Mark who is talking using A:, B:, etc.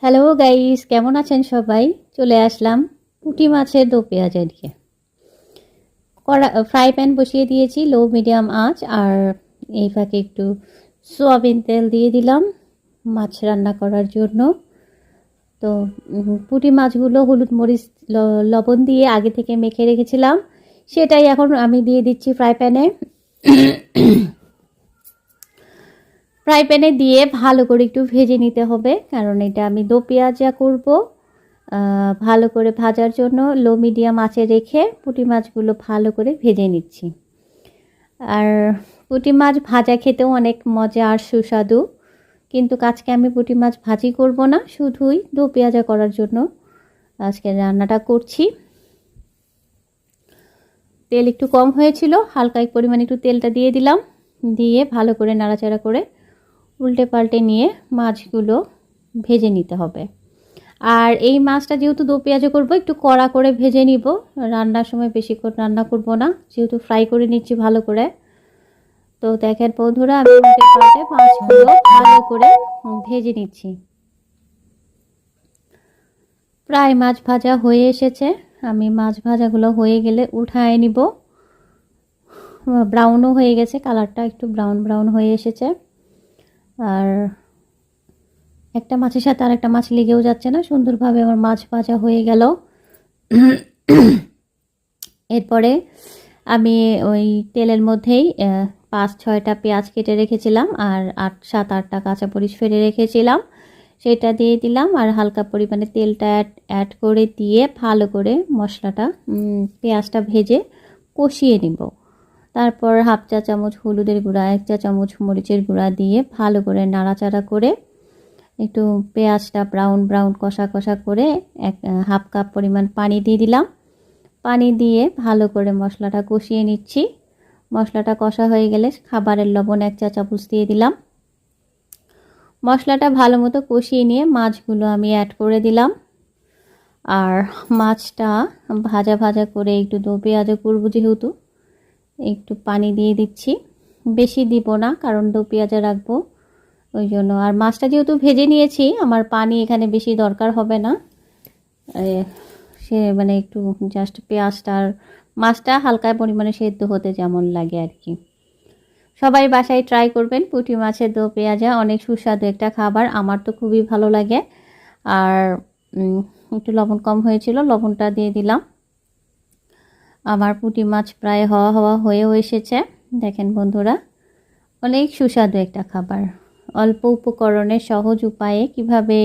A: Hello guys, কেমন আছেন সবাই? চলে আসলাম পুঁটি মাছের দো পেঁয়াজা দিয়ে। ফ্রাই প্যান বসিয়ে দিয়েছি লো মিডিয়াম আঁচ, আর এই ফাঁকে একটু সয়াবিন তেল দিয়ে দিলাম মাছ রান্না করার জন্য। তো পুঁটি মাছগুলো হলুদ মরিচ লবণ দিয়ে আগে থেকে মেখে রেখেছিলাম, সেটাই এখন আমি দিয়ে দিচ্ছি ফ্রাই প্যানে। ফ্রাই প্যানে দিয়ে ভালো করে একটু ভেজে নিতে হবে, কারণ এটা আমি দো পেঁয়াজা করব। ভালো করে ভাজার জন্য লো মিডিয়াম আঁচে রেখে পুঁটি মাছগুলো ভালো করে ভেজে নিচ্ছি। আর পুঁটি মাছ ভাজা খেতেও অনেক মজা আর সুস্বাদু, কিন্তু আজকে আমি পুঁটি মাছ ভাজি করব না, শুধুই দো পেঁয়াজা করার জন্য আজকে রান্নাটা করছি। তেল একটু কম হয়েছিল, হালকা এক পরিমাণ একটু তেলটা দিয়ে দিলাম, দিয়ে ভালো করে নাড়াচাড়া করে উল্টে পাল্টে নিয়ে মাছগুলো ভেজে নিতে হবে। আর এই মাছটা যেহেতু দো পেঁয়াজা করবো, একটু কড়া করে ভেজে নিব। রান্নার সময় বেশি করে রান্না করব না, যেহেতু ফ্রাই করে নিচ্ছি ভালো করে। তো দেখেন বন্ধুরা, আমি উল্টে পাল্টে মাছগুলো ভালো করে ভেজে নিচ্ছি। প্রায় মাছ ভাজা হয়ে এসেছে। আমি মাছ ভাজাগুলো হয়ে গেলে উঠায় নিব। ব্রাউনও হয়ে গেছে, কালারটা একটু ব্রাউন ব্রাউন হয়ে এসেছে। আর একটা মাছের সাথে আর একটা মাছ লেগেও যাচ্ছে না, সুন্দরভাবে আমার মাছ ভাজা হয়ে গেল। এরপরে আমি ওই তেলের মধ্যেই 5-6টা পেঁয়াজ কেটে রেখেছিলাম, আর 7-8টা কাঁচামরিচ ফেলে রেখেছিলাম, সেটা দিয়ে দিলাম। আর হালকা পরিমাণে তেলটা অ্যাড করে দিয়ে ভালো করে মশলাটা পেঁয়াজটা ভেজে কষিয়ে নিব। তারপর 1/2 চা চামচ হলুদের গুঁড়া, 1 চা চামচ মরিচের গুঁড়া দিয়ে ভালো করে নাড়াচাড়া করে একটু পেঁয়াজটা ব্রাউন ব্রাউন কষা কষা করে 1/2 কাপ পরিমাণ পানি দিয়ে দিলাম। পানি দিয়ে ভালো করে মশলাটা কষিয়ে নিচ্ছি। মশলাটা কষা হয়ে গেলে খাবারের লবণ 1 চা চামচ দিয়ে দিলাম। মশলাটা ভালো মতো কষিয়ে নিয়ে মাছগুলো আমি অ্যাড করে দিলাম। আর মাছটা ভাজা ভাজা করে একটু দো পেঁয়াজা করবো, যেহেতু একটু পানি দিয়ে দিচ্ছি, বেশি দিব না কারণ দো পেঁয়াজা রাখবো ওই জন্য। আর মাছটা যেহেতু ভেজে নিয়েছি, আমার পানি এখানে বেশি দরকার হবে না। সে মানে একটু জাস্ট পেঁয়াজটা আর মাছটা হালকা পরিমাণে সেদ্ধ হতে যেমন লাগে আর কি। সবাই বাসায় ট্রাই করবেন পুঁটি মাছের দো পেঁয়াজা, অনেক সুস্বাদু একটা খাবার, আমার তো খুবই ভালো লাগে। আর একটু লবণ কম হয়েছিল, লবণটা দিয়ে দিলাম। আমার পুঁটি মাছ প্রায় হওয়া হয়েও এসেছে। দেখেন বন্ধুরা, অনেক সুস্বাদু একটা খাবার, অল্প উপকরণে সহজ উপায়ে কিভাবে